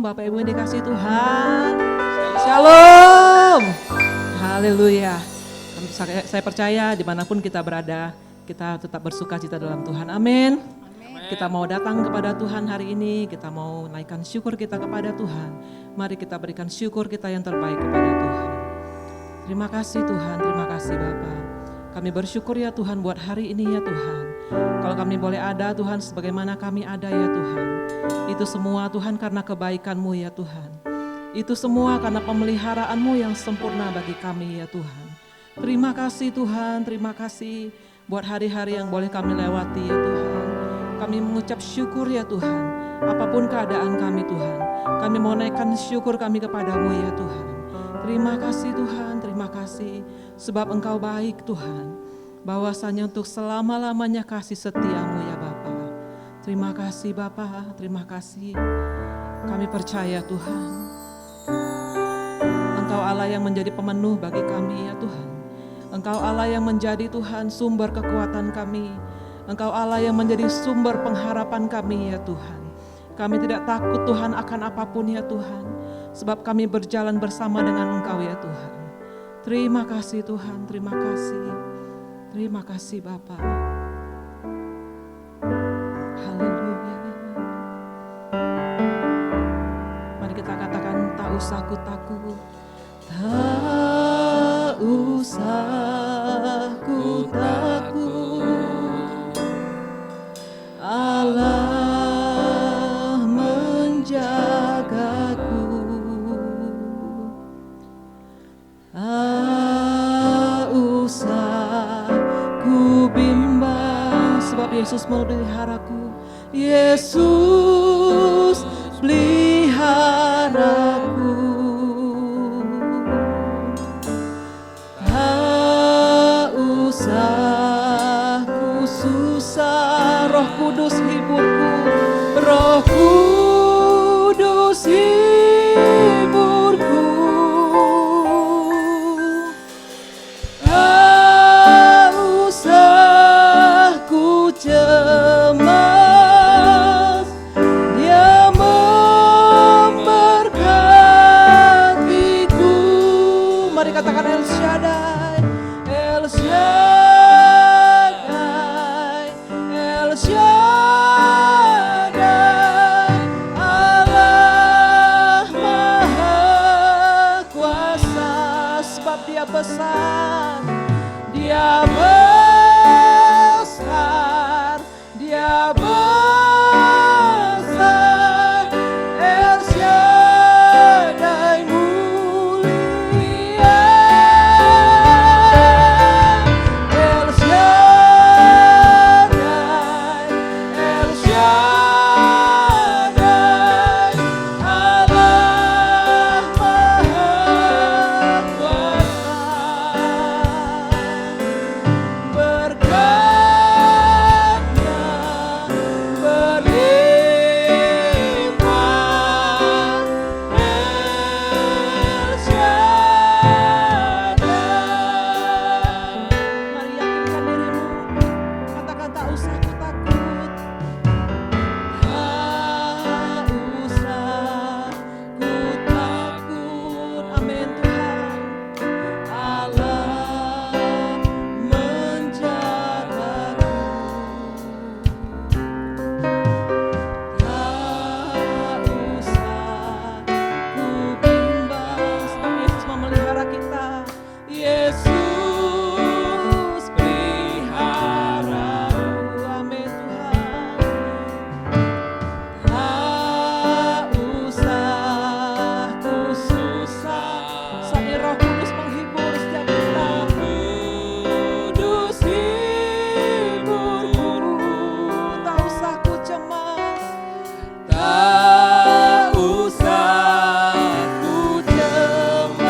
Bapak Ibu yang dikasihi Tuhan. Shalom. Haleluya. Saya percaya dimanapun kita berada, kita tetap bersuka cita dalam Tuhan. Amin. Kita mau datang kepada Tuhan hari ini, kita mau naikkan syukur kita kepada Tuhan. Mari kita berikan syukur kita yang terbaik kepada Tuhan. Terima kasih Tuhan, terima kasih Bapa. Kami bersyukur ya Tuhan buat hari ini ya Tuhan. Kalau kami boleh ada Tuhan sebagaimana kami ada ya Tuhan. Itu semua Tuhan karena kebaikan-Mu ya Tuhan. Itu semua karena pemeliharaanmu yang sempurna bagi kami ya Tuhan. Terima kasih Tuhan, terima kasih buat hari-hari yang boleh kami lewati ya Tuhan. Kami mengucap syukur ya Tuhan, apapun keadaan kami Tuhan. Kami mau naikkan syukur kami kepadamu ya Tuhan. Terima kasih Tuhan, terima kasih. Sebab Engkau baik Tuhan. Bahwasanya untuk selama-lamanya kasih setiamu ya Bapa. Terima kasih Bapa, terima kasih. Kami percaya Tuhan. Engkau Allah yang menjadi pemenuh bagi kami ya Tuhan. Engkau Allah yang menjadi Tuhan sumber kekuatan kami. Engkau Allah yang menjadi sumber pengharapan kami ya Tuhan. Kami tidak takut Tuhan akan apapun ya Tuhan. Sebab kami berjalan bersama dengan Engkau ya Tuhan. Terima kasih Tuhan, terima kasih. Terima kasih Bapa. Haleluya. Mari kita katakan tak usah ku takut. Tak usah ku takut. Allah menjagaku. Tak usah ku bimbang, sebab Yesus memeliharaku. Yesus peliharaku. Tak usah ku susah, Roh Kudus hiburku. Roh Kudus hiburku. Tak usah ku cemas, Dia memberkatiku. Mari katakan El Shaddai, El Shaddai, El Shaddai, Allah Maha Kuasa. Sebab Dia besar, Dia besar, Dia besar. El Shaddai mulia, El Shaddai, El Shaddai, Allah Maha Kuasa. Berkatnya berlimpah, El Shaddai. Mari yakinkan dirimu, katakan tak usah ku takut. Tak usah ku takut. Amin Tuhan. Allah menjagaku. Tak usah ku bimbang, sebab Yesus memelihara kita. Yesus peliharaku. Amin Tuhan. Tak usah ku susah, sambil Roh Kudus menghibur setiap kita. Kudus hiburku. Tak usah ku cemas, tak usah ku cemas.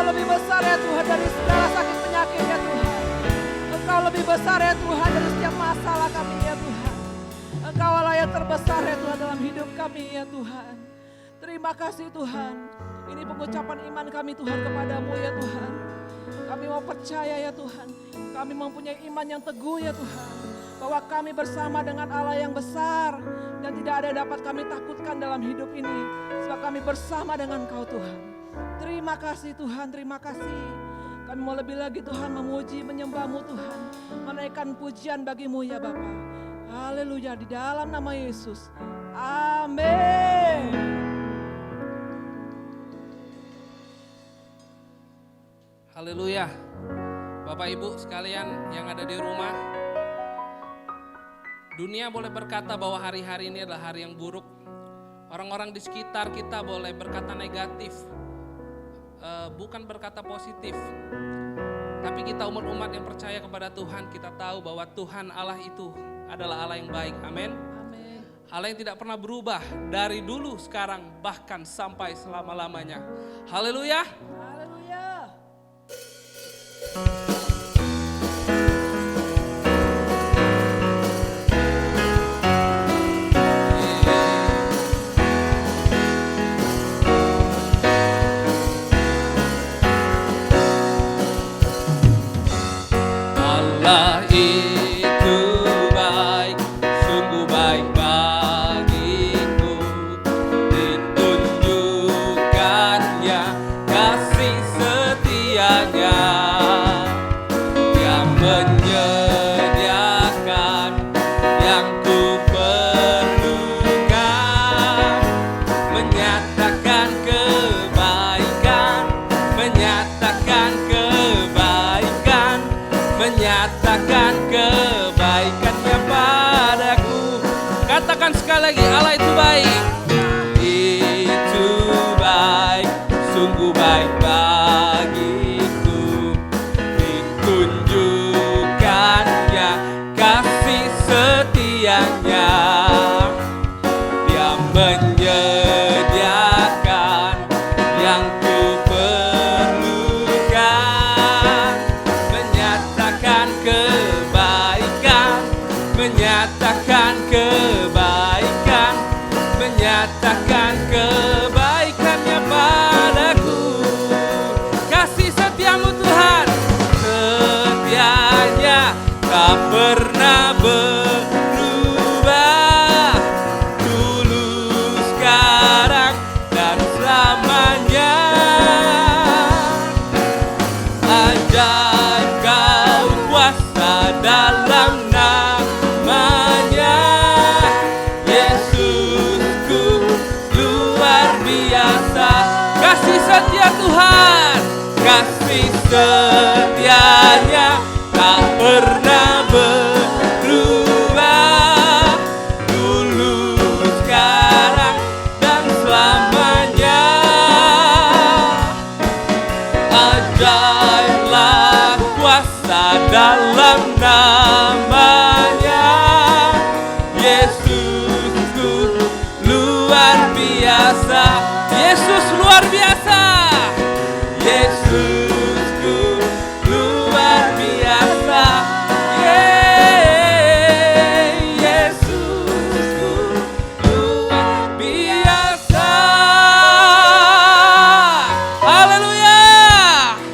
lebih besar ya Tuhan dari segala sakit penyakit ya Tuhan. Engkau lebih besar ya Tuhan dari setiap masalah kami ya Tuhan. Engkau Allah yang terbesar ya Tuhan dalam hidup kami ya Tuhan. Terima kasih Tuhan. Ini pengucapan iman kami Tuhan kepadamu ya Tuhan. Kami mau percaya ya Tuhan. Kami mempunyai iman yang teguh ya Tuhan. Bahwa kami bersama dengan Allah yang besar. Dan tidak ada yang dapat kami takutkan dalam hidup ini. Sebab kami bersama dengan Kau Tuhan. Terima kasih Tuhan, terima kasih. Kami mau lebih lagi Tuhan memuji, menyembah-Mu Tuhan. Menaikkan pujian bagi-Mu ya Bapa. Haleluya, di dalam nama Yesus. Amin. Haleluya. Bapak Ibu sekalian yang ada di rumah, dunia boleh berkata bahwa hari-hari ini adalah hari yang buruk. Orang-orang di sekitar kita boleh berkata negatif, bukan berkata positif. Tapi kita umat-umat yang percaya kepada Tuhan, kita tahu bahwa Tuhan Allah itu adalah Allah yang baik. Amin. Allah yang tidak pernah berubah dari dulu, sekarang, bahkan sampai selama-lamanya. Haleluya. Haleluya. Allah itu baik, sungguh baik bagiku. Ditunjukkannya kasih setianya. Dia menyediakan yang ku perlukan, menyatakan kebaikan, menyatakan kebaikan, menyatakan kebaikannya padaku. Katakan sekali lagi, Allah itu baik. Itu baik, sungguh baik bagiku. Ditunjukkannya kasih setianya. Dia menyediakan yang ku perlukan, menyatakan kebaikan, menyatakan kebaikan, menyatakan kebaikannya padaku. Kasih setiamu Tuhan, setianya tak pernah berubah, dulu, sekarang, dan selamanya. Ajaib Kau kuasa dalam namanya. Yesusku luar biasa. Kasih setia Tuhan, kasih setianya tak pernah berubah, dulu, sekarang, dan selamanya. Ajaiblah kuasa dalam namanya. Yesusku luar biasa. Yesus luar biasa. Yesusku luar biasa. Yesusku luar biasa. Haleluya.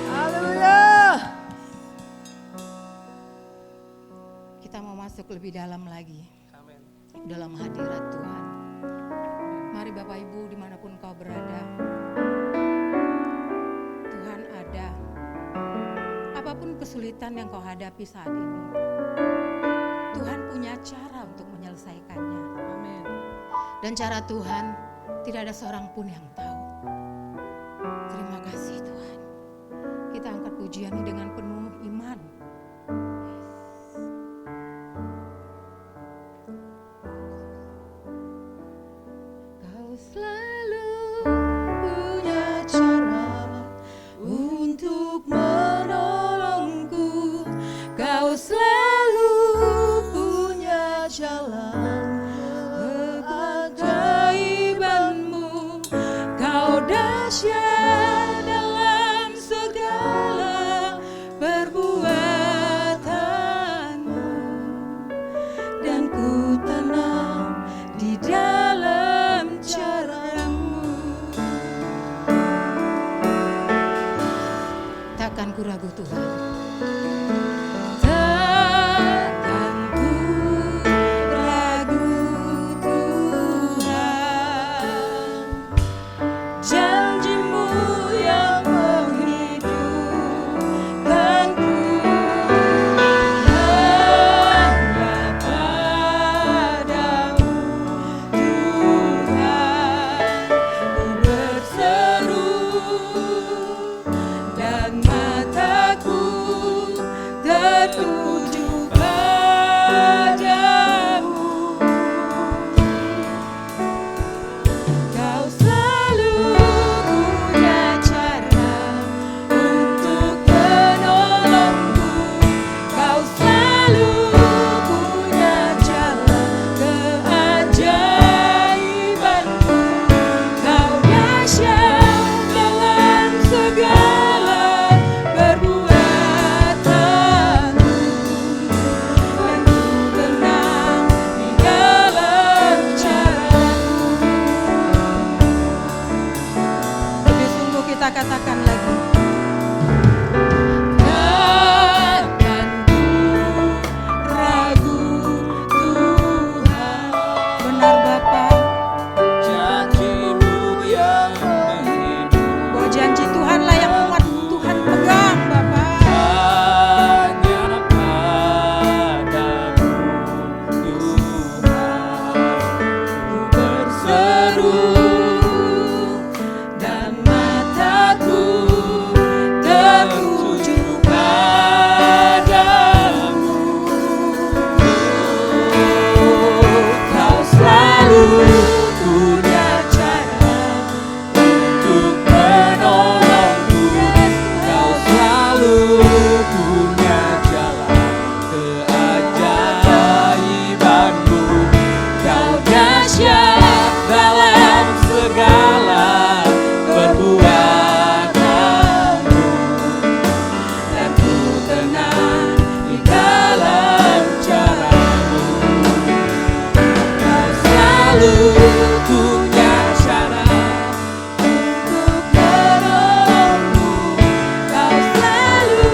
Haleluya. Kita mau masuk lebih dalam lagi Amin. dalam hadirat Tuhan. Mari Bapak Ibu dimanapun kau berada, Tuhan ada. Apapun kesulitan yang kau hadapi saat ini, Tuhan punya cara untuk menyelesaikannya. Amin. Dan cara Tuhan tidak ada seorang pun yang tahu. Terima kasih Tuhan. Kita angkat pujian ini dengan penuh iman. Kau selalu punya cara untuk menolongku. Kau selalu punya jalan keajaibanmu. Kau dahsyat dalam segala selalu punya cara untuk menolongku. Kau selalu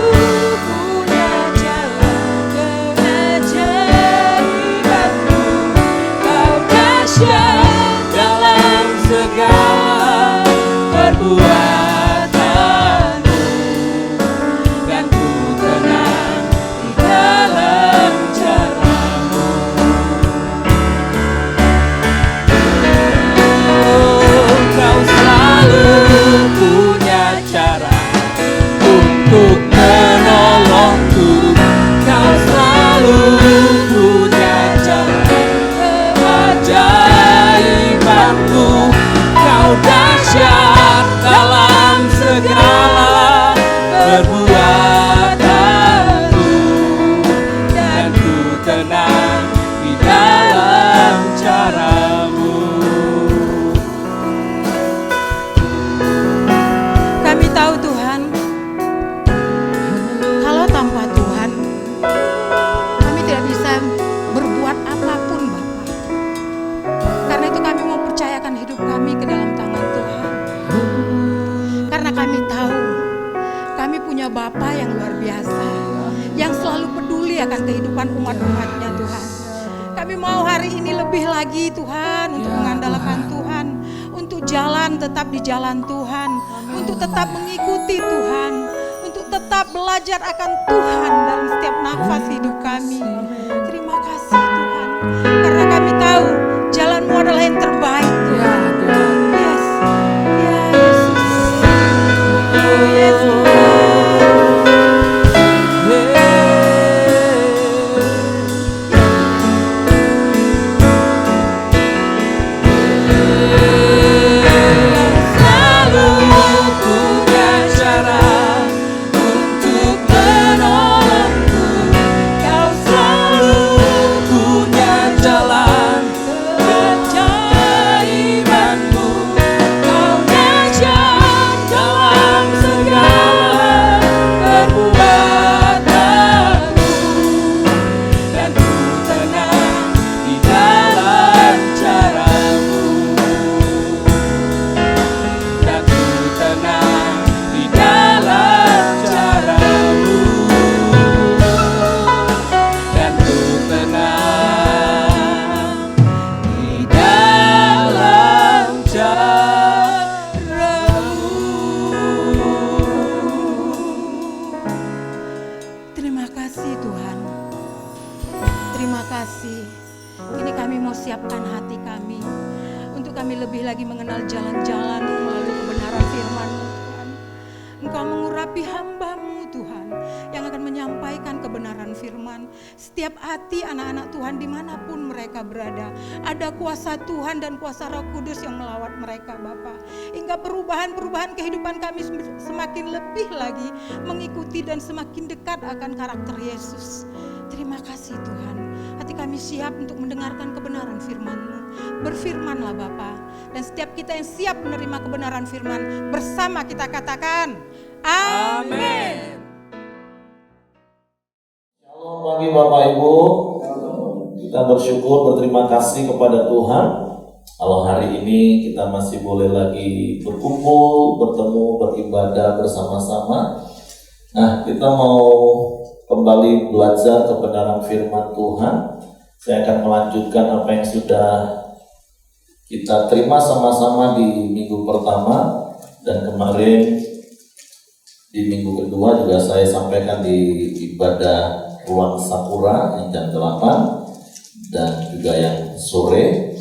punya jalan keajaibanmu. Kau dahsyat dalam segala perbuatanmu, dan ku tenang di dalam caramu. Oh, kau selalu punya cara untuk menolongku. Kau selalu punya jalan keajaibanmu. Kau dahsyat dalam segala perbuatanmu, dan ku tenang di dalam caramu. Kami tahu Tuhan, kalau tanpa Tuhan, kami tidak bisa berbuat apapun Bapa. Karena itu kami mau percayakan hidup kami ke dalam tangan Tuhan. Karena kami tahu, kami punya Bapa yang luar biasa, yang selalu peduli akan kehidupan umat-umatnya Tuhan. Kami mau hari ini lebih lagi Tuhan, untuk mengandalkan Tuhan, untuk jalan tetap di jalan Tuhan, untuk tetap mengikuti Tuhan, untuk tetap belajar akan Tuhan dalam setiap nafas hidup kami. Terima kasih Tuhan, karena kami tahu jalan-Mu adalah yang terbaik Tuhan. Yes, ya Yesus. Yes, Selalu punya cara untuk menolongku. Kau selalu punya jalan keajaibanmu. Kau dahsyat dalam segala perbuatanmu, dan ku tenang di dalam caramu. Dan ku tenang di dalam caramu. Dan ku tenang di dalam caramu. terima kasih Tuhan. Terima kasih. Kini kami mau siapkan hati kami untuk kami lebih lagi mengenal jalan-jalan melalui kebenaran firman-Mu Tuhan. Engkau mengurapi hamba-Mu Tuhan yang akan menyampaikan kebenaran firman. Setiap hati anak-anak Tuhan dimanapun mereka berada, ada kuasa Tuhan dan kuasa Roh Kudus yang melawat mereka Bapa. Hingga perubahan-perubahan kehidupan kami semakin lebih lagi mengikuti dan semakin dekat akan karakter Yesus. Terima kasih Tuhan. Hati kami siap untuk mendengarkan kebenaran firman-Mu. Berfirmanlah Bapa. Dan setiap kita yang siap menerima kebenaran firman, bersama kita katakan, Amin. Shalom pagi Bapak Ibu. Kita bersyukur, berterima kasih kepada Tuhan. Kalau hari ini kita masih boleh lagi berkumpul, bertemu, beribadah bersama-sama. Nah, kita mau kembali belajar kebenaran firman Tuhan. Saya akan melanjutkan apa yang sudah kita terima sama-sama di minggu pertama, dan kemarin di minggu kedua juga saya sampaikan di ibadah ruang Sakura yang jam 8 dan juga yang sore.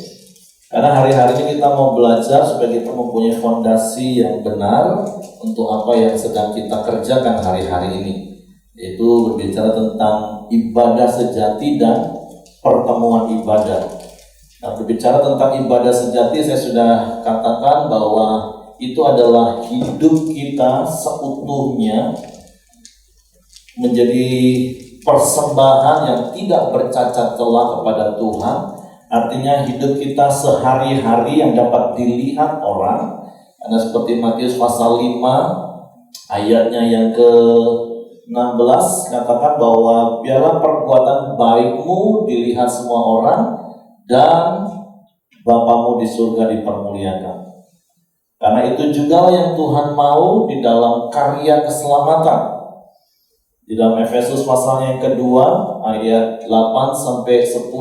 Karena hari-hari ini kita mau belajar supaya kita mempunyai fondasi yang benar untuk apa yang sedang kita kerjakan hari-hari ini, yaitu berbicara tentang ibadah sejati dan pertemuan ibadah. Nah, berbicara tentang ibadah sejati, saya sudah katakan bahwa itu adalah hidup kita seutuhnya menjadi persembahan yang tidak bercacat celah kepada Tuhan. Artinya hidup kita sehari-hari yang dapat dilihat orang. Karena seperti Matius pasal 5 ayatnya yang ke-16 katakan bahwa biarlah perbuatan baikmu dilihat semua orang, dan Bapamu di surga dipermuliakan. Karena itu juga yang Tuhan mau di dalam karya keselamatan. Di dalam Efesus pasal yang kedua ayat 8 sampai 10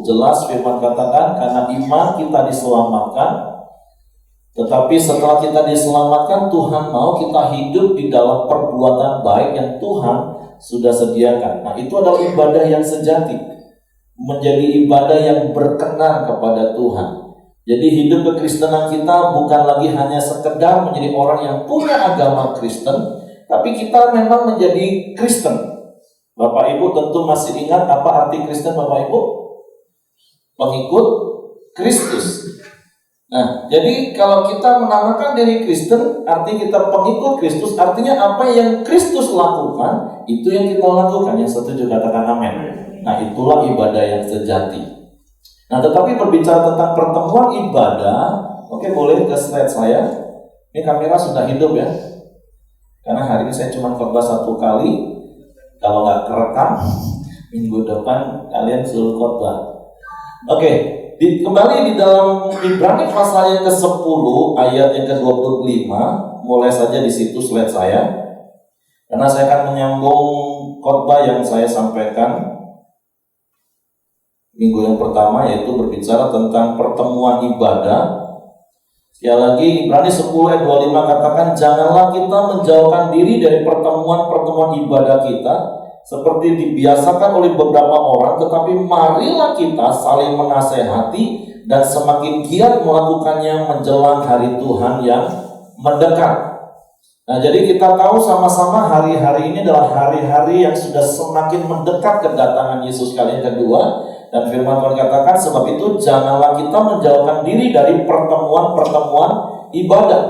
jelas firman katakan, karena iman kita diselamatkan. Tetapi setelah kita diselamatkan, Tuhan mau kita hidup di dalam perbuatan baik yang Tuhan sudah sediakan. Nah, itu adalah ibadah yang sejati, menjadi ibadah yang berkenan kepada Tuhan. Jadi hidup kekristenan kita bukan lagi hanya sekedar menjadi orang yang punya agama Kristen, tapi kita memang menjadi Kristen. Bapak Ibu tentu masih ingat apa arti Kristen, Bapak Ibu? Pengikut Kristus. Nah, jadi kalau kita menamakan diri Kristen, artinya kita pengikut Kristus, artinya apa yang Kristus lakukan, itu yang kita lakukan. Yang setuju katakan amin. Nah, itulah ibadah yang sejati. Nah, tetapi berbicara tentang pertemuan ibadah, oke, boleh ke slide saya. Ini kamera sudah hidup ya. Karena hari ini saya cuma khotbah 1 kali. Kalau nggak kerekam, minggu depan kalian suruh khotbah. Oke, kembali di dalam Ibrani pasal yang ke-10 ayat yang ke-25. Mulai saja di situ slide saya. Karena saya akan menyambung khotbah yang saya sampaikan minggu yang pertama, yaitu berbicara tentang pertemuan ibadah. Sekali lagi Ibrani 10 ayat 25 katakan, janganlah kita menjauhkan diri dari pertemuan-pertemuan ibadah kita seperti dibiasakan oleh beberapa orang, tetapi marilah kita saling menasehati dan semakin giat melakukannya menjelang hari Tuhan yang mendekat. Nah, jadi kita tahu sama-sama hari-hari ini adalah hari-hari yang sudah semakin mendekat kedatangan Yesus kali yang kedua. Dan firman Tuhan katakan, sebab itu janganlah kita menjauhkan diri dari pertemuan-pertemuan ibadah.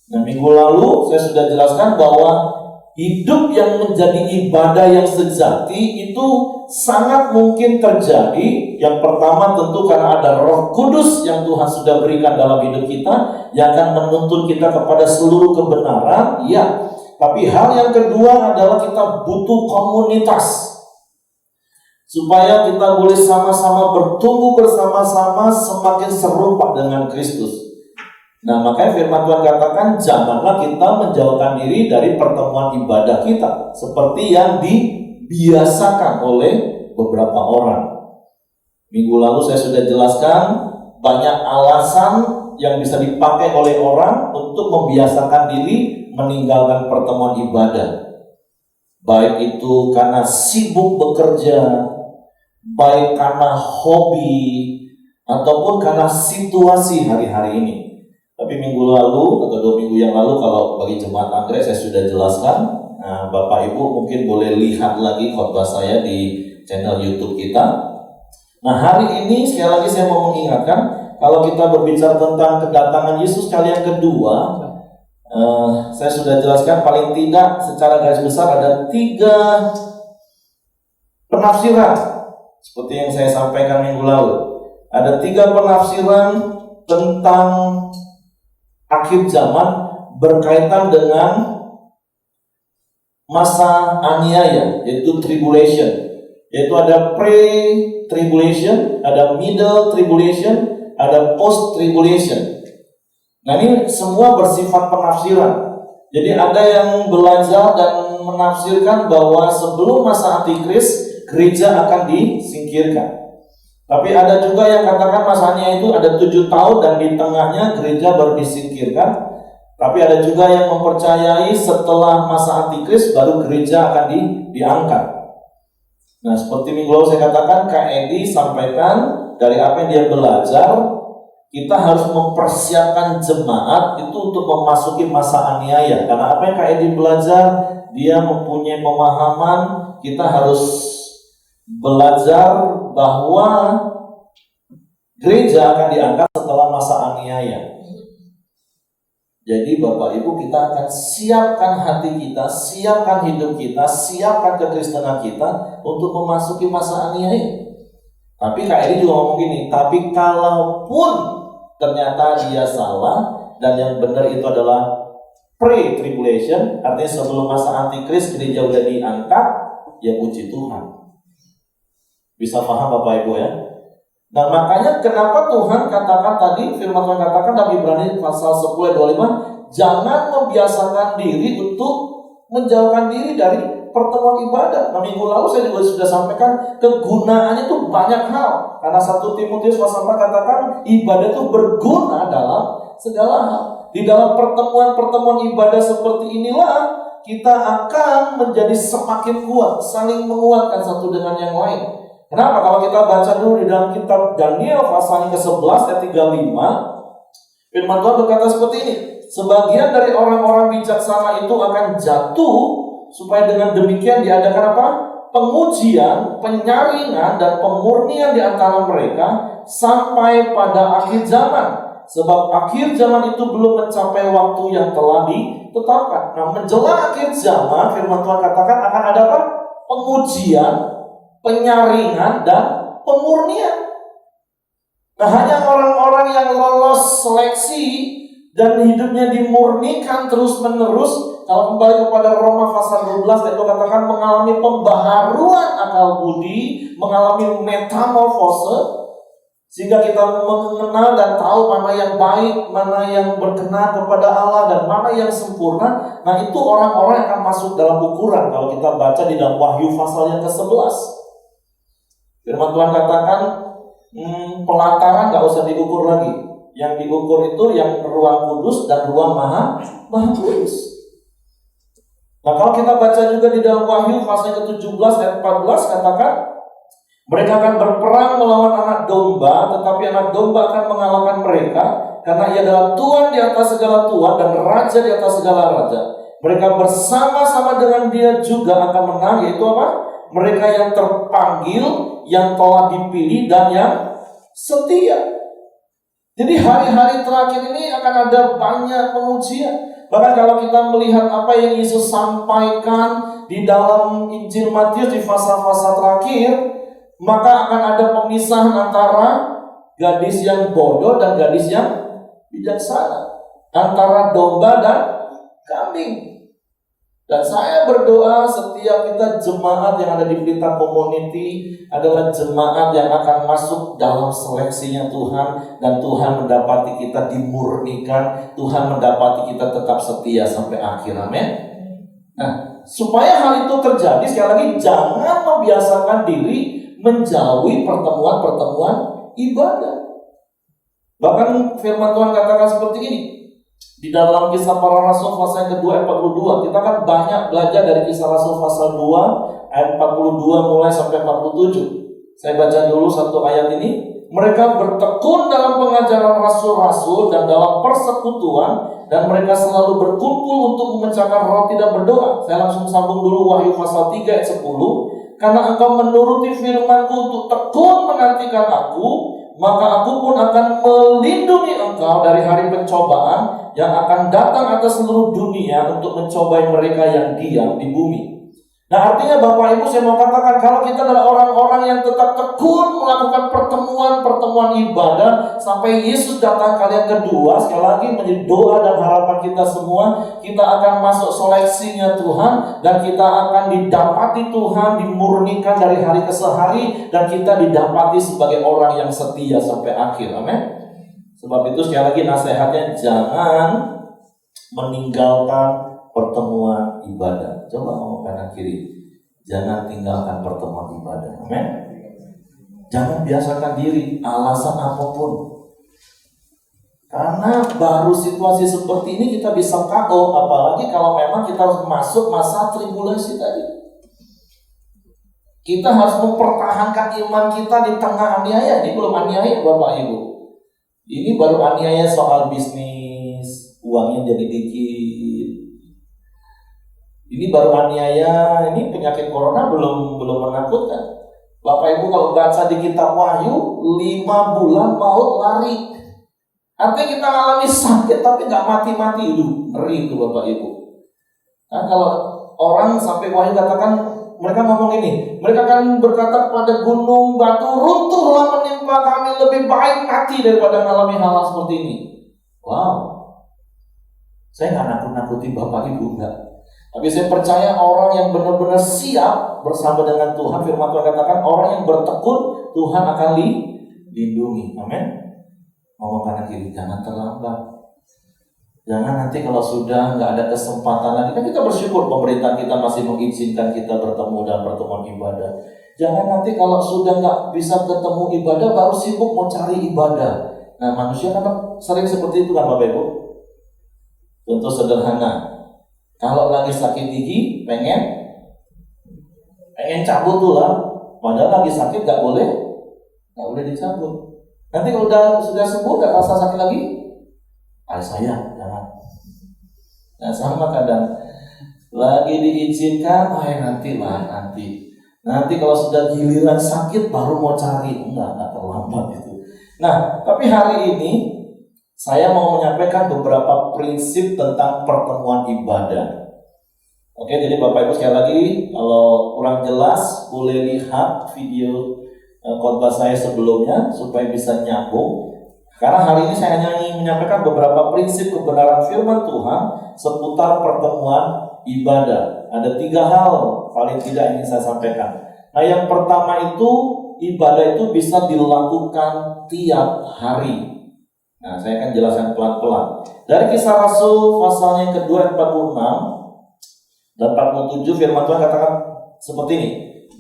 Nah, minggu lalu saya sudah jelaskan bahwa hidup yang menjadi ibadah yang sejati itu sangat mungkin terjadi. Yang pertama tentu karena ada Roh Kudus yang Tuhan sudah berikan dalam hidup kita, yang akan menuntun kita kepada seluruh kebenaran, ya. Tapi hal yang kedua adalah kita butuh komunitas, supaya kita boleh sama-sama bertumbuh bersama-sama semakin serupa dengan Kristus. Nah, makanya firman Tuhan katakan, janganlah kita menjauhkan diri dari pertemuan ibadah kita seperti yang dibiasakan oleh beberapa orang. Minggu lalu saya sudah jelaskan banyak alasan yang bisa dipakai oleh orang untuk membiasakan diri meninggalkan pertemuan ibadah. Baik itu karena sibuk bekerja, baik karena hobi, ataupun karena situasi hari-hari ini. Tapi minggu lalu atau 2 minggu yang lalu, kalau bagi jemaat Anggrek saya sudah jelaskan. Nah, Bapak Ibu mungkin boleh lihat lagi khotbah saya di channel YouTube kita. Nah, hari ini sekali lagi saya mau mengingatkan, kalau kita berbicara tentang kedatangan Yesus kali yang kedua, saya sudah jelaskan paling tidak secara garis besar ada 3 penafsiran. Seperti yang saya sampaikan minggu lalu, ada 3 penafsiran tentang akhir zaman berkaitan dengan masa aniaya, yaitu tribulation. Yaitu ada pre-tribulation, ada middle tribulation, ada post-tribulation. Nah, ini semua bersifat penafsiran. Jadi ada yang belajar dan menafsirkan bahwa sebelum masa antikris, gereja akan disingkirkan. Tapi ada juga yang katakan masanya itu ada 7 tahun dan di tengahnya gereja baru disingkirkan. Tapi ada juga yang mempercayai setelah masa antikris baru gereja akan diangkat. Nah, seperti minggu lalu saya katakan, Kak Edi sampaikan dari apa yang dia belajar, kita harus mempersiapkan jemaat itu untuk memasuki masa aniaya. Karena apa yang Kak Edi belajar, dia mempunyai pemahaman kita harus belajar bahwa gereja akan diangkat setelah masa aniaya. Jadi Bapak Ibu, kita akan siapkan hati kita, siapkan hidup kita, siapkan kekristenan kita untuk memasuki masa aniaya. Tapi Kak Edi juga ngomong gini, tapi kalaupun ternyata dia salah dan yang benar itu adalah pre-tribulation, artinya sebelum masa antikris gereja udah diangkat, ya puji Tuhan. Bisa paham Bapak Ibu ya? Nah makanya kenapa Tuhan katakan tadi, firman Tuhan katakan dalam Ibrani pasal 10 ayat 25, jangan membiasakan diri untuk menjauhkan diri dari pertemuan ibadah. Nah minggu lalu saya juga sudah sampaikan kegunaannya itu banyak hal. Karena 1 Timotius pasal 4 katakan ibadah itu berguna dalam segala hal. Di dalam pertemuan-pertemuan ibadah seperti inilah kita akan menjadi semakin kuat, saling menguatkan satu dengan yang lain. Kenapa? Kalau kita baca dulu di dalam kitab Daniel pasal ke-11 ayat 35, firman Tuhan berkata seperti ini, sebagian dari orang-orang bijaksana itu akan jatuh, supaya dengan demikian diadakan apa? Pengujian, penyaringan, dan pemurnian di antara mereka sampai pada akhir zaman. Sebab akhir zaman itu belum mencapai waktu yang telah ditetapkan. Nah, menjelang akhir zaman, firman Tuhan katakan akan ada apa? Pengujian, penyaringan, dan pemurnian. Nah, hanya orang-orang yang lolos seleksi dan hidupnya dimurnikan terus-menerus. Kalau kembali kepada Roma pasal 12, itu katakan mengalami pembaharuan akal budi, mengalami metamorfose, sehingga kita mengenal dan tahu mana yang baik, mana yang berkenan kepada Allah, dan mana yang sempurna. Nah itu orang-orang yang akan masuk dalam ukuran. Kalau kita baca di dalam Wahyu pasal yang ke-11, firman Tuhan katakan pelataran gak usah diukur lagi. Yang diukur itu yang ruang kudus dan ruang maha kudus. Nah kalau kita baca juga di dalam Wahyu pasal ke-17 ayat 14 katakan, mereka akan berperang melawan anak domba, tetapi anak domba akan mengalahkan mereka, karena ia adalah Tuhan di atas segala Tuhan dan Raja di atas segala Raja. Mereka bersama-sama dengan dia juga akan menang, yaitu apa? Mereka yang terpanggil, yang telah dipilih, dan yang setia. Jadi hari-hari terakhir ini akan ada banyak pengujian. Bahkan kalau kita melihat apa yang Yesus sampaikan di dalam Injil Matius di fasa-fasa terakhir, maka akan ada pemisahan antara gadis yang bodoh dan gadis yang bijaksana, antara domba dan kambing. Dan saya berdoa setiap kita jemaat yang ada di Pelita Community adalah jemaat yang akan masuk dalam seleksinya Tuhan, dan Tuhan mendapati kita dimurnikan, Tuhan mendapati kita tetap setia sampai akhir. Amin. Nah, supaya hal itu terjadi, sekali lagi jangan membiasakan diri menjauhi pertemuan-pertemuan ibadah. Bahkan firman Tuhan katakan seperti ini di dalam Kisah Para Rasul pasal yang kedua ayat 42. Kita kan banyak belajar dari Kisah Rasul pasal 2 ayat 42 mulai sampai 47. Saya baca dulu satu ayat ini. Mereka bertekun dalam pengajaran rasul-rasul dan dalam persekutuan, dan mereka selalu berkumpul untuk memecahkan roti dan berdoa. Saya langsung sambung dulu Wahyu pasal 3 ayat 10. Karena engkau menuruti firman-Ku untuk tekun menantikan Aku, maka Aku pun akan melindungi engkau dari hari pencobaan yang akan datang atas seluruh dunia untuk mencobai mereka yang diam di bumi. Nah artinya Bapak Ibu, saya mau katakan, kalau kita adalah orang-orang yang tetap tekun melakukan pertemuan-pertemuan ibadah sampai Yesus datang kali yang kedua, sekali lagi menjadi doa dan harapan kita semua, kita akan masuk seleksinya Tuhan, dan kita akan didapati Tuhan, dimurnikan dari hari ke hari, dan kita didapati sebagai orang yang setia sampai akhir. Amin. Sebab itu sekali lagi nasihatnya, jangan meninggalkan pertemuan ibadah. Coba ngomong kanan kiri, jangan tinggalkan pertemuan ibadah. Amin. Jangan biasakan diri alasan apapun. Karena baru situasi seperti ini kita bisa KO, apalagi kalau memang kita harus masuk masa tribulasi tadi. Kita harus mempertahankan iman kita di tengah aniaya. Ini belum aniaya Bapak Ibu. Ini baru aniaya soal bisnis, uangnya jadi dikit. Ini baru aniaya, ini penyakit corona belum menakutkan. Bapak Ibu kalau baca di kitab Wahyu, 5 bulan maut lari. Artinya kita alami sakit tapi gak mati-mati. Ngeri itu Bapak Ibu. Nah kalau orang sampai Wahyu katakan, mereka ngomong ini, mereka akan berkata kepada gunung, batu, runtuhlah menimpa kami, lebih baik mati daripada mengalami hal seperti ini. Wow. Saya gak nakut-nakuti Bapak Ibu, enggak. Tapi saya percaya orang yang benar-benar siap bersama dengan Tuhan, firman Tuhan katakan orang yang bertekun, Tuhan akan lindungi. Amin. Ngomong kanan kiri, jangan terlambat. Jangan nanti kalau sudah nggak ada kesempatan lagi, kan kita bersyukur pemerintah kita masih mengizinkan kita bertemu dan pertemuan ibadah. Jangan nanti kalau sudah nggak bisa ketemu ibadah, baru sibuk mau cari ibadah. Nah, manusia kan sering seperti itu kan Bapak Ibu. Contoh sederhana, kalau lagi sakit gigi, pengen cabut tuh lah. Padahal lagi sakit nggak boleh dicabut. Nanti kalau sudah sembuh nggak rasa sakit lagi, saya jangan. Nah sama kadang lagi diizinkan, nanti kalau sudah giliran sakit baru mau cari, enggak terlambat itu. Nah tapi hari ini saya mau menyampaikan beberapa prinsip tentang pertemuan ibadah. Oke, jadi Bapak Ibu sekali lagi, kalau kurang jelas boleh lihat video khotbah saya sebelumnya supaya bisa nyambung. Karena hari ini saya hanya ingin menyampaikan beberapa prinsip kebenaran firman Tuhan seputar pertemuan ibadah. Ada 3 hal paling tidak ingin saya sampaikan. Nah, yang pertama itu ibadah itu bisa dilakukan tiap hari. Nah, saya akan jelaskan pelan-pelan. Dari Kisah Rasul pasalnya yang kedua 46 dan 47 firman Tuhan katakan seperti ini.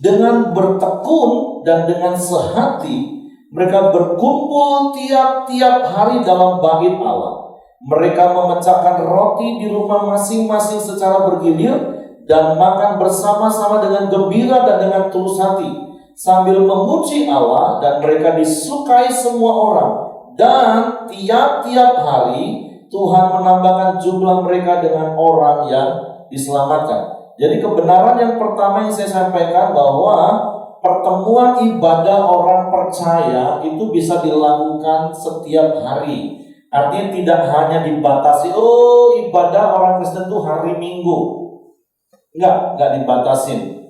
Dengan bertekun dan dengan sehati mereka berkumpul tiap-tiap hari dalam bait Allah. Mereka memecahkan roti di rumah masing-masing secara bergilir dan makan bersama-sama dengan gembira dan dengan tulus hati sambil memuji Allah, dan mereka disukai semua orang. Dan tiap-tiap hari Tuhan menambahkan jumlah mereka dengan orang yang diselamatkan. Jadi kebenaran yang pertama yang saya sampaikan bahwa pertemuan ibadah orang percaya itu bisa dilakukan setiap hari. Artinya tidak hanya dibatasi, ibadah orang Kristen itu hari Minggu. Enggak dibatasin.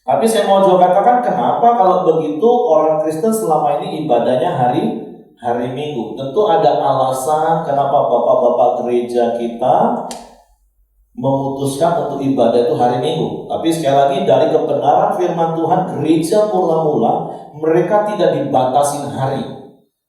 Tapi saya mau juga katakan kenapa kalau begitu orang Kristen selama ini ibadahnya hari Minggu. Tentu ada alasan kenapa bapak-bapak gereja kita memutuskan untuk ibadah itu hari Minggu. Tapi sekali lagi dari kebenaran firman Tuhan, gereja mula-mula mereka tidak dibatasin hari.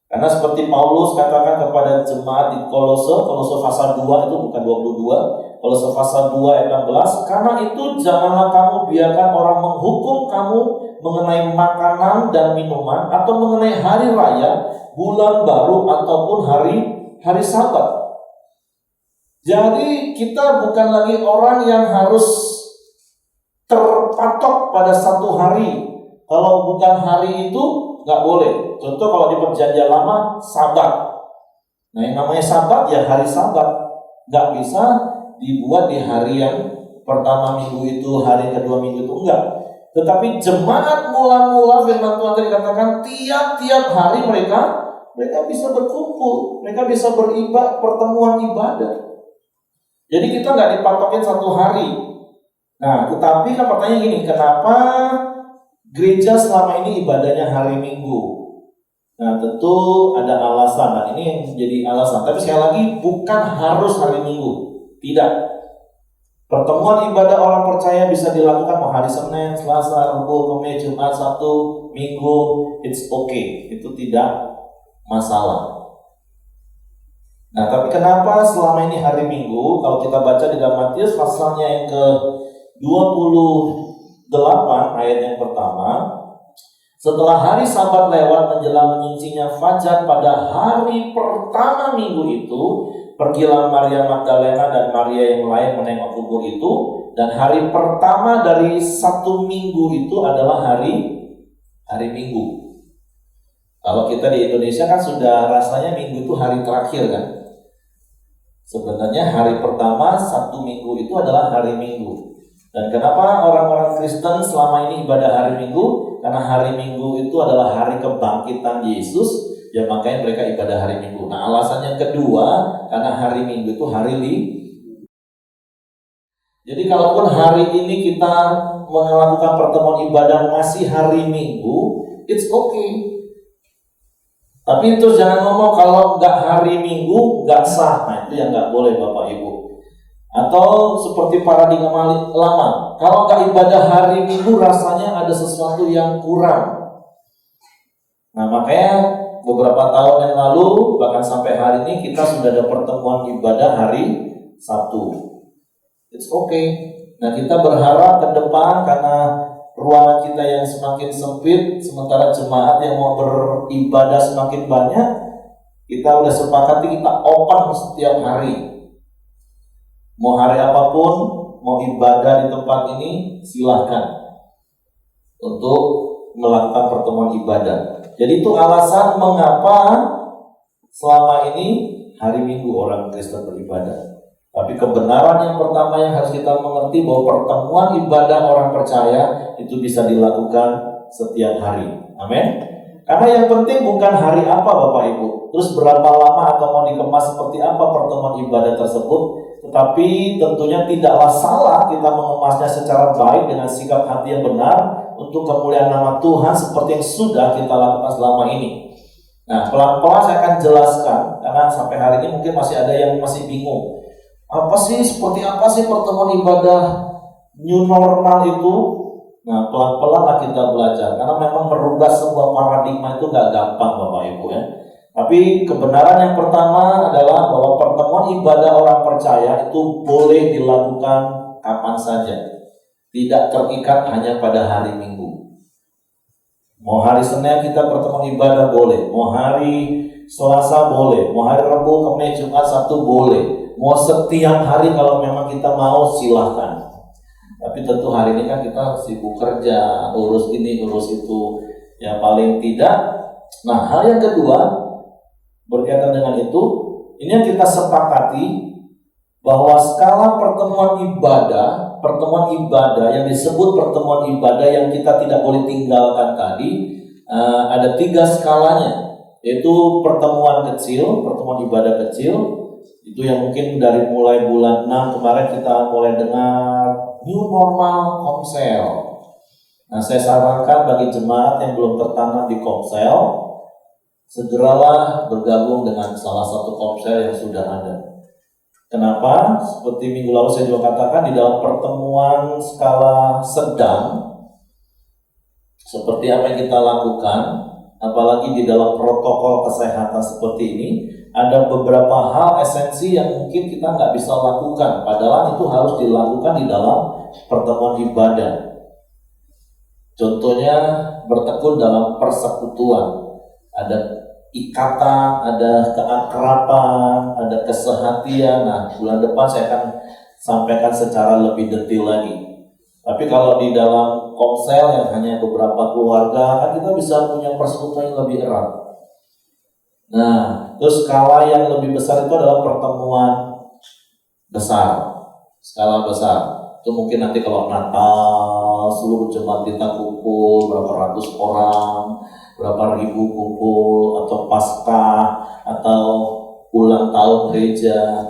Karena seperti Paulus katakan kepada jemaat di Kolose pasal 2 itu bukan 22, Kolose pasal 2 ayat 16, karena itu janganlah kamu biarkan orang menghukum kamu mengenai makanan dan minuman atau mengenai hari raya, bulan baru ataupun hari Sabat. Jadi kita bukan lagi orang yang harus terpatok pada satu hari. Kalau bukan hari itu nggak boleh. Contoh kalau di perjanjian lama Sabat. Nah yang namanya Sabat ya hari Sabat. Nggak bisa dibuat di hari yang pertama minggu itu, hari kedua minggu itu, enggak. Tetapi jemaat mula-mula firman Tuhan tadi katakan tiap-tiap hari mereka bisa berkumpul, mereka bisa pertemuan ibadah. Jadi kita nggak dipatokin satu hari. Nah, tetapi kan pertanyaan gini, kenapa gereja selama ini ibadahnya hari Minggu? Nah, tentu ada alasan. Dan ini yang jadi alasan. Tapi sekali lagi bukan harus hari Minggu. Tidak. Pertemuan ibadah orang percaya bisa dilakukan mau hari Senin, Selasa, Rabu, Kamis, Jumat, Sabtu, Minggu. It's okay. Itu tidak masalah. Nah, tapi kenapa selama ini hari Minggu? Kalau kita baca di dalam Matius pasalnya yang ke-28 ayat yang pertama, setelah hari Sabat lewat menjelang menyingsingnya fajar pada hari pertama minggu itu, pergilah Maria Magdalena dan Maria yang lain menengok kubur itu, dan hari pertama dari satu minggu itu adalah hari Minggu. Kalau kita di Indonesia kan sudah rasanya minggu itu hari terakhir kan. Sebenarnya hari pertama satu minggu itu adalah hari Minggu. Dan kenapa orang-orang Kristen selama ini ibadah hari Minggu? Karena hari Minggu itu adalah hari kebangkitan Yesus, ya makanya mereka ibadah hari Minggu. Nah, alasan yang kedua, karena hari Minggu itu hari Jadi kalaupun hari ini kita melakukan pertemuan ibadah masih hari Minggu, it's okay. Tapi itu jangan ngomong kalau nggak hari Minggu nggak sah. Nah itu yang nggak boleh Bapak Ibu. Atau seperti paradigma lama, kalau nggak ibadah hari Minggu rasanya ada sesuatu yang kurang. Nah, makanya beberapa tahun yang lalu, bahkan sampai hari ini kita sudah ada pertemuan ibadah hari Sabtu. It's okay. Nah, kita berharap ke depan karena ruangan kita yang semakin sempit, sementara jemaat yang mau beribadah semakin banyak, kita udah sepakati kita open setiap hari. Mau hari apapun, mau ibadah di tempat ini, silahkan untuk melakukan pertemuan ibadah. Jadi itu alasan mengapa selama ini hari Minggu orang Kristen beribadah. Tapi kebenaran yang pertama yang harus kita mengerti bahwa pertemuan ibadah orang percaya itu bisa dilakukan setiap hari. Amin. Karena yang penting bukan hari apa Bapak Ibu, terus berapa lama atau mau dikemas seperti apa pertemuan ibadah tersebut, tetapi tentunya tidaklah salah kita mengemasnya secara baik dengan sikap hati yang benar untuk kemuliaan nama Tuhan seperti yang sudah kita lakukan selama ini. Nah, pelan-pelan saya akan jelaskan karena sampai hari ini mungkin masih ada yang masih bingung. Seperti apa sih pertemuan ibadah new normal itu? Nah, pelan-pelan lah kita belajar karena memang merubah sebuah paradigma itu gak gampang Bapak Ibu ya. Tapi kebenaran yang pertama adalah bahwa pertemuan ibadah orang percaya itu boleh dilakukan kapan saja. Tidak terikat hanya pada hari Minggu. Mau hari Senin kita pertemuan ibadah boleh, mau hari Selasa boleh, mau hari Rabu, Kamis, Jumat, Sabtu boleh. Mau setiap hari kalau memang kita mau silahkan. Tapi tentu hari ini kan kita sibuk kerja, urus ini, urus itu. Ya paling tidak. Nah, hal yang kedua berkaitan dengan itu, ini yang kita sepakati bahwa skala pertemuan ibadah yang disebut pertemuan ibadah yang kita tidak boleh tinggalkan tadi, ada 3 skalanya, yaitu pertemuan kecil, pertemuan ibadah kecil. Itu yang mungkin dari mulai bulan 6 kemarin kita mulai dengar new normal komsel. Nah, saya sarankan bagi jemaat yang belum tertanam di komsel, segeralah bergabung dengan salah satu komsel yang sudah ada. Kenapa? Seperti minggu lalu saya juga katakan, di dalam pertemuan skala sedang seperti apa yang kita lakukan, apalagi di dalam protokol kesehatan seperti ini, ada beberapa hal esensi yang mungkin kita nggak bisa lakukan, padahal itu harus dilakukan di dalam pertemuan ibadah. Contohnya bertekun dalam persekutuan, ada ikatan, ada keakraban, ada kesehatian. Nah, bulan depan saya akan sampaikan secara lebih detail lagi. Tapi kalau di dalam komsel yang hanya beberapa keluarga, kan kita bisa punya persekutuan yang lebih erat. Nah, terus skala yang lebih besar itu adalah pertemuan besar, skala besar. Itu mungkin nanti kalau Natal, seluruh jemaat kita kumpul, berapa ratus orang, berapa ribu kumpul, atau Paskah, atau ulang tahun gereja.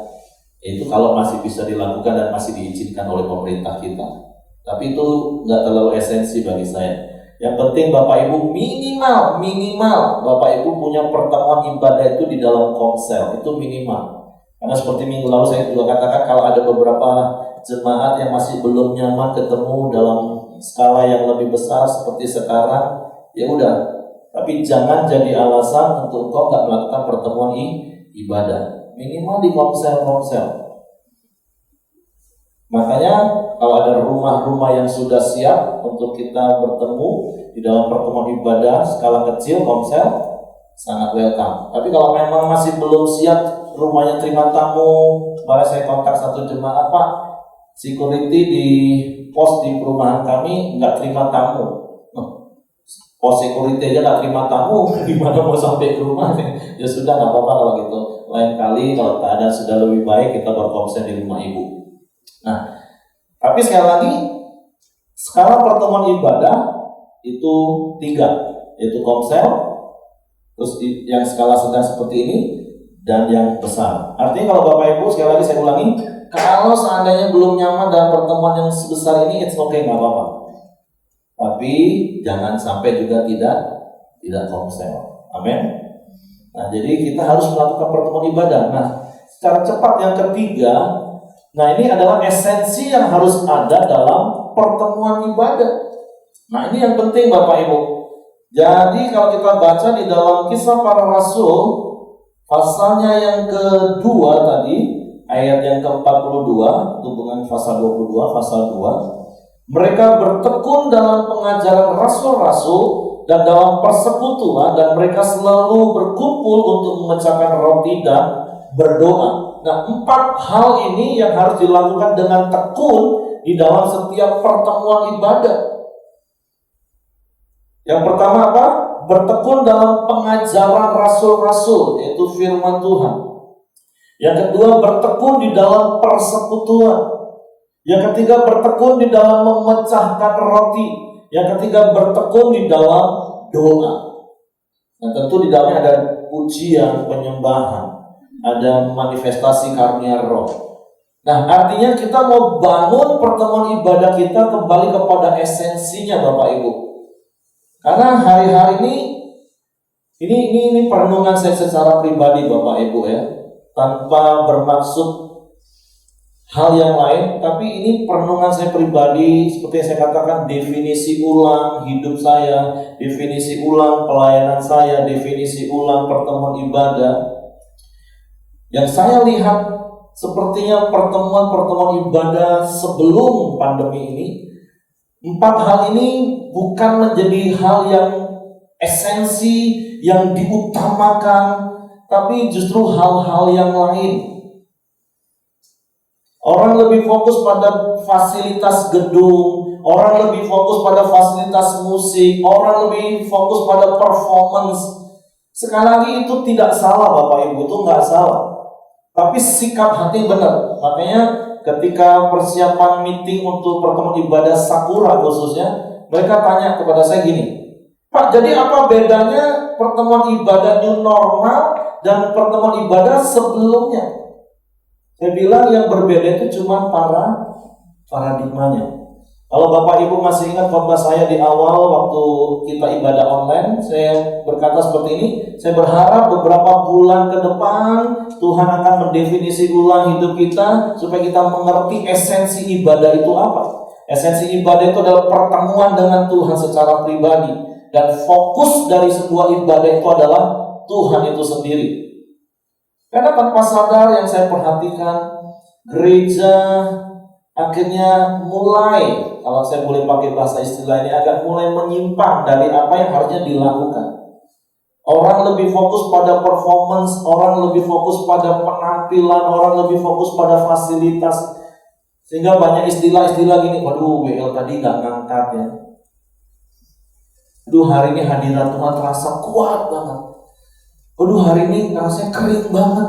Itu kalau masih bisa dilakukan dan masih diizinkan oleh pemerintah kita. Tapi itu nggak terlalu esensi bagi saya. Yang penting Bapak Ibu minimal Bapak Ibu punya pertemuan ibadah itu di dalam komsel, itu minimal. Karena seperti minggu lalu saya juga katakan, kalau ada beberapa jemaat yang masih belum nyaman ketemu dalam skala yang lebih besar seperti sekarang, ya udah. Tapi jangan jadi alasan untuk kau nggak melakukan pertemuan ibadah. Minimal di komsel. Makanya kalau ada rumah-rumah yang sudah siap untuk kita bertemu di dalam pertemuan ibadah skala kecil komsel, sangat welcome. Tapi kalau memang masih belum siap rumahnya terima tamu, malah saya kontak satu jemaat, Pak, security di pos di perumahan kami nggak terima tamu. Pos security aja nggak terima tamu, gimana mau sampai ke rumah? Ya sudah, nggak apa-apa kalau gitu. Lain kali kalau keadaan sudah lebih baik, kita berkomsel di rumah ibu. Nah, tapi sekali lagi, skala pertemuan ibadah itu 3, yaitu komsel, terus yang skala sedang seperti ini, dan yang besar. Artinya kalau Bapak Ibu, sekali lagi saya ulangi, kalau seandainya belum nyaman dalam pertemuan yang sebesar ini, it's okay, nggak apa-apa. Tapi jangan sampai juga tidak komsel. Amin. Nah, jadi kita harus melakukan pertemuan ibadah. Nah, secara cepat yang ketiga, nah ini adalah esensi yang harus ada dalam pertemuan ibadah. Nah, ini yang penting Bapak Ibu. Jadi kalau kita baca di dalam Kisah Para Rasul, pasalnya yang kedua tadi, ayat yang ke-42, hubungan pasal 22, pasal 2, mereka bertekun dalam pengajaran rasul-rasul dan dalam persekutuan, dan mereka selalu berkumpul untuk memecahkan roti dan berdoa. Nah, 4 hal ini yang harus dilakukan dengan tekun di dalam setiap pertemuan ibadah. Yang pertama apa? Bertekun dalam pengajaran rasul-rasul, yaitu firman Tuhan. Yang kedua, bertekun di dalam persekutuan. Yang ketiga, bertekun di dalam memecahkan roti. Yang ketiga, bertekun di dalam doa. Nah, tentu di dalamnya ada pujian, penyembahan, ada manifestasi karunia roh. Nah, artinya kita mau bangun pertemuan ibadah kita kembali kepada esensinya, Bapak Ibu. Karena hari-hari ini perenungan saya secara pribadi, Bapak Ibu ya, tanpa bermaksud hal yang lain, tapi ini perenungan saya pribadi, seperti yang saya katakan, definisi ulang hidup saya, definisi ulang pelayanan saya, definisi ulang pertemuan ibadah. Yang saya lihat sepertinya pertemuan-pertemuan ibadah sebelum pandemi ini, 4 hal ini bukan menjadi hal yang esensi, yang diutamakan, tapi justru hal-hal yang lain. Orang lebih fokus pada fasilitas gedung, orang lebih fokus pada fasilitas musik, orang lebih fokus pada performance. Sekali lagi itu tidak salah, Bapak Ibu, itu nggak salah. Tapi sikap hati benar. Makanya ketika persiapan meeting untuk pertemuan ibadah Sakura khususnya, mereka tanya kepada saya gini, Pak, jadi apa bedanya pertemuan ibadah new normal dan pertemuan ibadah sebelumnya? Saya bilang yang berbeda itu cuma paradigmanya. Kalau Bapak Ibu masih ingat khotbah saya di awal waktu kita ibadah online, saya berkata seperti ini, saya berharap beberapa bulan ke depan Tuhan akan mendefinisi ulang hidup kita supaya kita mengerti esensi ibadah itu apa. Esensi ibadah itu adalah pertemuan dengan Tuhan secara pribadi, dan fokus dari sebuah ibadah itu adalah Tuhan itu sendiri. Karena tanpa sadar yang saya perhatikan, gereja akhirnya mulai, kalau saya boleh pakai bahasa istilah ini, agak mulai menyimpang dari apa yang harusnya dilakukan. Orang lebih fokus pada performance, orang lebih fokus pada penampilan, orang lebih fokus pada fasilitas. Sehingga banyak istilah-istilah gini, waduh WL tadi gak ngangkat ya. Waduh hari ini hadirat Tuhan terasa kuat banget. Waduh hari ini rasanya kering banget.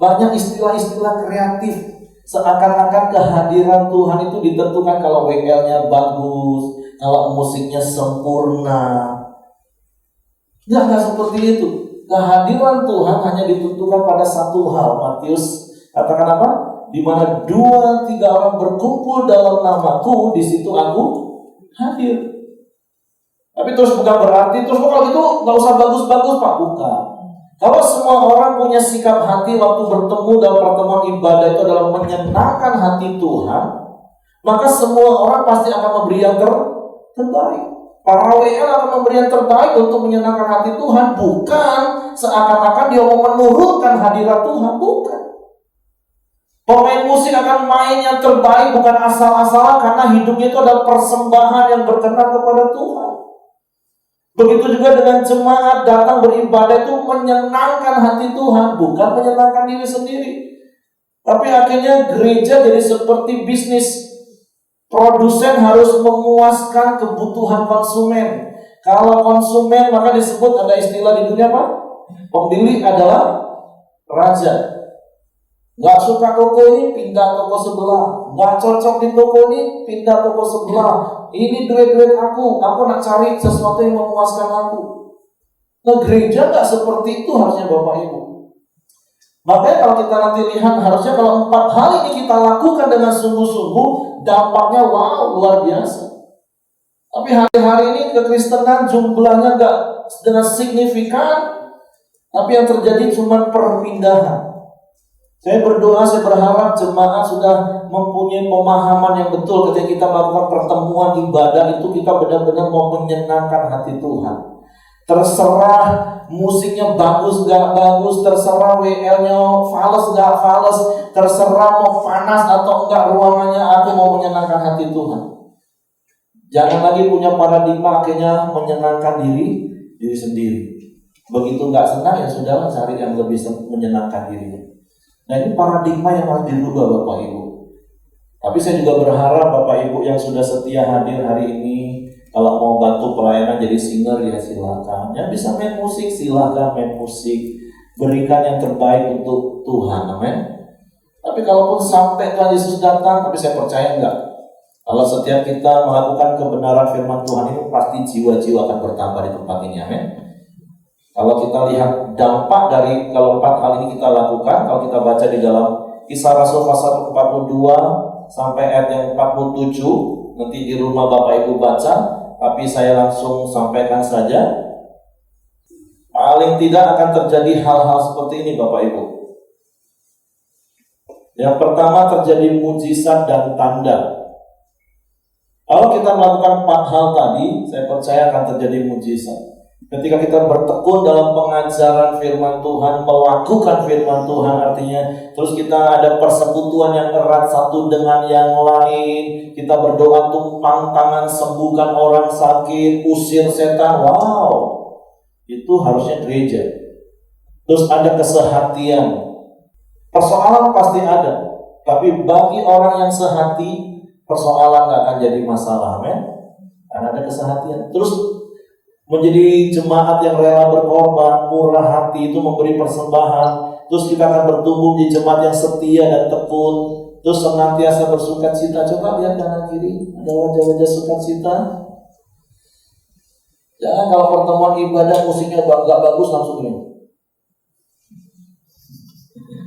Banyak istilah-istilah kreatif. Seakan-akan kehadiran Tuhan itu ditentukan kalau WL-nya bagus, kalau musiknya sempurna. Enggak seperti itu. Kehadiran Tuhan hanya ditentukan pada satu hal. Matius katakan apa? Di mana 2-3 orang berkumpul dalam namaku, di situ aku hadir. Tapi terus bukan berarti terus kalau itu nggak usah bagus-bagus, Pak, bukan. Kalau semua orang punya sikap hati waktu bertemu dalam pertemuan ibadah itu adalah menyenangkan hati Tuhan, maka semua orang pasti akan memberi yang terbaik. Para WL akan memberi yang terbaik untuk menyenangkan hati Tuhan, bukan seakan-akan dia mau menurunkan hadirat Tuhan, bukan. Pemain musik akan main yang terbaik bukan asal-asalan, karena hidupnya itu adalah persembahan yang berkenan kepada Tuhan. Begitu juga dengan jemaat datang beribadah itu menyenangkan hati Tuhan, bukan menyenangkan diri sendiri. Tapi akhirnya gereja jadi seperti bisnis. Produsen harus memuaskan kebutuhan konsumen. Kalau konsumen maka disebut, ada istilah di dunia apa? Pembeli adalah raja. Gak suka toko ini, pindah toko sebelah. Gak cocok di toko ini, pindah toko sebelah. Ini duit-duit aku nak cari sesuatu yang memuaskan aku. Nah, gereja gak seperti itu harusnya Bapak Ibu. Makanya kalau kita nanti lihat, harusnya kalau 4 hal ini kita lakukan dengan sungguh-sungguh, dampaknya wow, luar biasa. Tapi hari-hari ini kekristenan jumlahnya gak dengan signifikan, tapi yang terjadi cuma perpindahan. Saya berdoa, saya berharap jemaat sudah mempunyai pemahaman yang betul ketika kita melakukan pertemuan ibadah itu kita benar-benar mau menyenangkan hati Tuhan. Terserah musiknya bagus gak bagus, terserah WL-nya fals gak fals, terserah mau panas atau enggak ruangannya, aku mau menyenangkan hati Tuhan. Jangan lagi punya paradigma akhirnya menyenangkan diri sendiri. Begitu nggak senang ya sudah cari yang lebih menyenangkan dirinya. Nah ini paradigma yang harus dirubah Bapak Ibu. Tapi saya juga berharap Bapak Ibu yang sudah setia hadir hari ini, kalau mau bantu pelayanan jadi singer ya silakan. Yang bisa main musik silakan main musik. Berikan yang terbaik untuk Tuhan, amin. Tapi kalaupun sampai Tuhan Yesus datang, tapi saya percaya enggak. Kalau setiap kita melakukan kebenaran firman Tuhan ini pasti jiwa-jiwa akan bertambah di tempat ini, amin. Kalau kita lihat dampak dari kalau 4 hal ini kita lakukan, kalau kita baca di dalam Kisah Rasul pasal 42 sampai ayat yang 47, nanti di rumah Bapak Ibu baca, tapi saya langsung sampaikan saja. Paling tidak akan terjadi hal-hal seperti ini Bapak Ibu. Yang pertama terjadi mujizat dan tanda. Kalau kita melakukan 4 hal tadi, saya percaya akan terjadi mujizat. Ketika kita bertekun dalam pengajaran firman Tuhan, melakukan firman Tuhan artinya, terus kita ada persekutuan yang erat satu dengan yang lain, kita berdoa tumpang tangan sembuhkan orang sakit, usir setan, wow, itu harusnya gereja. Terus ada kesehatian, persoalan pasti ada, tapi bagi orang yang sehati, persoalan gak akan jadi masalah, amin. Karena ada kesehatian. Terus menjadi jemaat yang rela berkorban, murah hati, itu memberi persembahan. Terus kita akan bertumbuh di jemaat yang setia dan tekun. Terus senantiasa bersukacita. Coba lihat kanan kiri, ada wajah-wajah sukacita. Jangan kalau pertemuan ibadah musiknya gak bagus langsung ini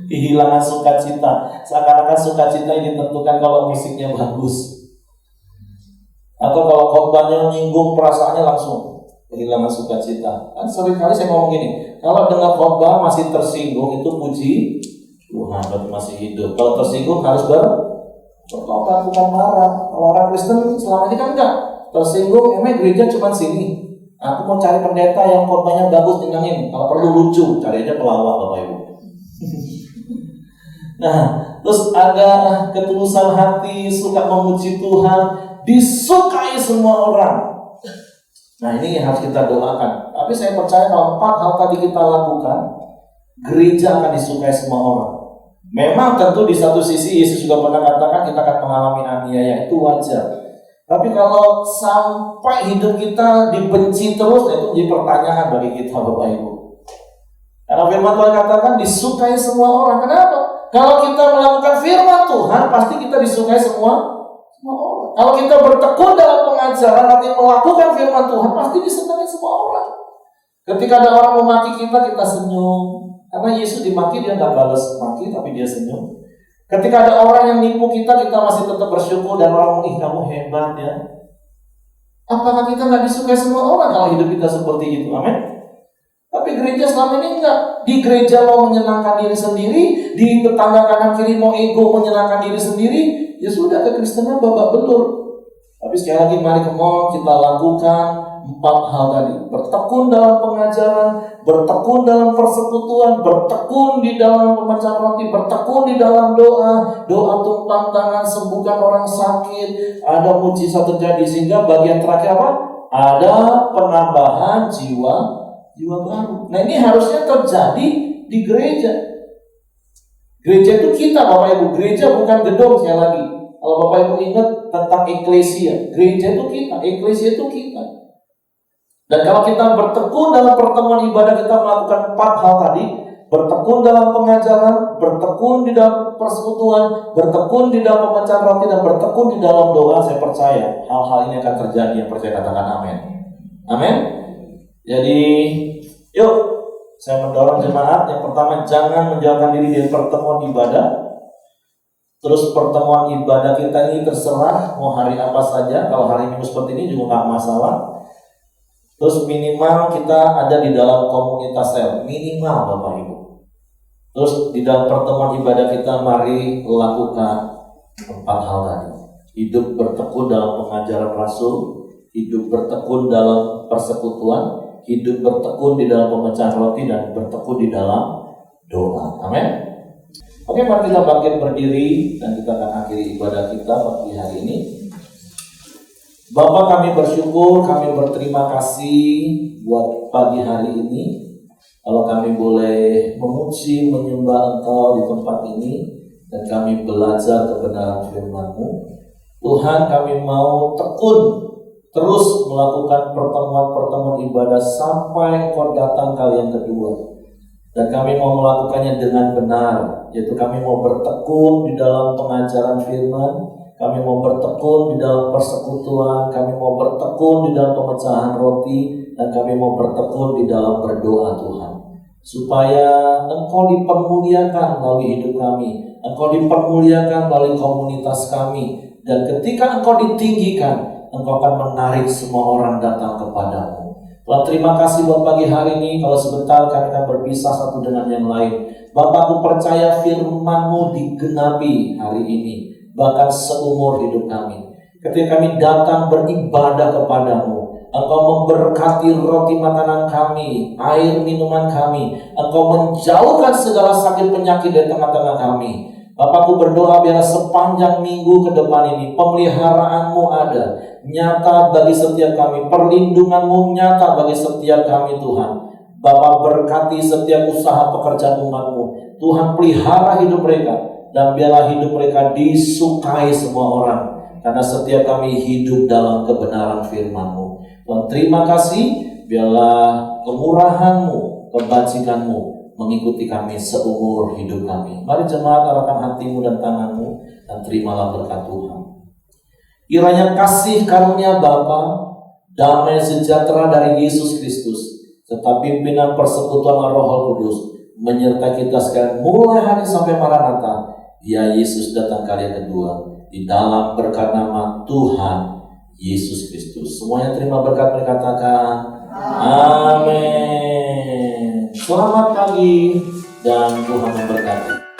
kehilangan sukacita. Seakan-akan sukacita yang ditentukan kalau musiknya bagus, atau kalau khotbahnya menyinggung perasaannya langsung kehilangan sukacita. Kan seringkali saya ngomong gini, kalau dengar khotbah masih tersinggung itu puji Tuhan, berarti masih hidup. Kalau tersinggung harus bertobat, bukan marah. Kalau orang Kristen selama ini kan enggak tersinggung, emang gereja cuma sini. Aku mau cari pendeta yang khotbahnya bagus dengan ini. Kalau perlu lucu, cari aja pelawak Bapak Ibu. Nah, terus ada ketulusan hati, suka memuji Tuhan, disukai semua orang. Nah ini yang harus kita doakan. Tapi saya percaya kalau 4 hal tadi kita lakukan, gereja akan disukai semua orang. Memang tentu di satu sisi Yesus juga pernah katakan kita akan mengalami aniaya, itu wajar. Tapi kalau sampai hidup kita dibenci terus, itu jadi pertanyaan bagi kita Bapak Ibu. Karena firman Tuhan katakan disukai semua orang. Kenapa? Kalau kita melakukan firman Tuhan, pasti kita disukai semua orang. Kalau kita bertekun dalam pengajaran, artinya melakukan firman Tuhan, pasti disenangi semua orang. Ketika ada orang memaki kita, kita senyum. Karena Yesus dimaki, dia nggak balas maki, tapi dia senyum. Ketika ada orang yang nipu kita, kita masih tetap bersyukur dan orang ih kamu hebat ya. Apakah kita nggak disukai semua orang kalau hidup kita seperti itu? Amin. Tapi gereja selama ini enggak. Di gereja mau menyenangkan diri sendiri, di tetangga kanan kiri mau ego menyenangkan diri sendiri, ya sudah kekristenan babak belur. Tapi sekali lagi mari kita lakukan 4 hal tadi. Bertekun dalam pengajaran, bertekun dalam persekutuan, bertekun di dalam pemecahan roti, bertekun di dalam doa tumpang tangan, sembuhkan orang sakit, ada mujizat terjadi. Sehingga bagian terakhir apa? Ada penambahan jiwa baru. Nah ini harusnya terjadi di gereja. Gereja itu kita Bapak Ibu. Gereja bukan gedung sekali lagi. Kalau Bapak Ibu ingat tentang eklesia, gereja itu kita, eklesia itu kita. Dan kalau kita bertekun dalam pertemuan ibadah, kita melakukan 4 hal tadi. Bertekun dalam pengajaran, bertekun di dalam persekutuan, bertekun di dalam pemecahan roti, dan bertekun di dalam doa. Saya percaya hal-hal ini akan terjadi. Yang percaya katakan amin. Amin. Jadi yuk, saya mendorong jemaat. Yang pertama, jangan menjauhkan diri dari pertemuan ibadah. Terus pertemuan ibadah kita ini terserah mau hari apa saja. Kalau hari Minggu seperti ini juga nggak masalah. Terus minimal kita ada di dalam komunitas sel, minimal Bapak Ibu. Terus di dalam pertemuan ibadah kita mari lakukan 4 hal tadi. Hidup bertekun dalam pengajaran Rasul, hidup bertekun dalam persekutuan, hidup bertekun di dalam pemecahan roti, dan bertekun di dalam doa. Amin. Oke, mari kita bangkit berdiri dan kita akan akhiri ibadah kita pagi hari ini. Bapa, kami bersyukur, kami berterima kasih buat pagi hari ini. Kalau kami boleh memuji, menyembah Engkau di tempat ini, dan kami belajar kebenaran firman-Mu. Tuhan, kami mau tekun terus melakukan pertemuan-pertemuan ibadah sampai Engkau datang kali yang kedua. Dan kami mau melakukannya dengan benar, yaitu kami mau bertekun di dalam pengajaran firman, kami mau bertekun di dalam persekutuan, kami mau bertekun di dalam pemecahan roti, dan kami mau bertekun di dalam berdoa Tuhan. Supaya Engkau dipermuliakan melalui hidup kami, Engkau dipermuliakan melalui komunitas kami, dan ketika Engkau ditinggikan, Engkau akan menarik semua orang datang kepadamu. Tuhan, terima kasih buat pagi hari ini. Kalau sebentar kami akan berpisah satu dengan yang lain. Bapa, aku percaya firman-Mu digenapi hari ini, bahkan seumur hidup kami. Ketika kami datang beribadah kepadamu, Engkau memberkati roti makanan kami, air minuman kami. Engkau menjauhkan segala sakit penyakit dari tengah-tengah kami. Bapakku berdoa biar sepanjang minggu ke depan ini pemeliharaan-Mu ada, nyata bagi setiap kami, perlindungan-Mu nyata bagi setiap kami Tuhan. Bapa, berkati setiap usaha pekerjaan umat-Mu. Tuhan, pelihara hidup mereka, dan biarlah hidup mereka disukai semua orang, karena setiap kami hidup dalam kebenaran firman-Mu. Tuhan, terima kasih, biarlah kemurahan-Mu, kebajikan-Mu mengikuti kami seumur hidup kami. Mari jemaat, arahkan hatimu dan tanganmu, dan terimalah berkat Tuhan. Kiranya kasih karunia Bapa, damai sejahtera dari Yesus Kristus, serta pimpinan persekutuan Roh Kudus menyertai kita sekalian mulai hari sampai Maranatha. Dia Yesus datang kali yang kedua, di dalam berkat nama Tuhan Yesus Kristus. Semuanya terima berkat, berkatakan amin. Selamat pagi dan Tuhan memberkati.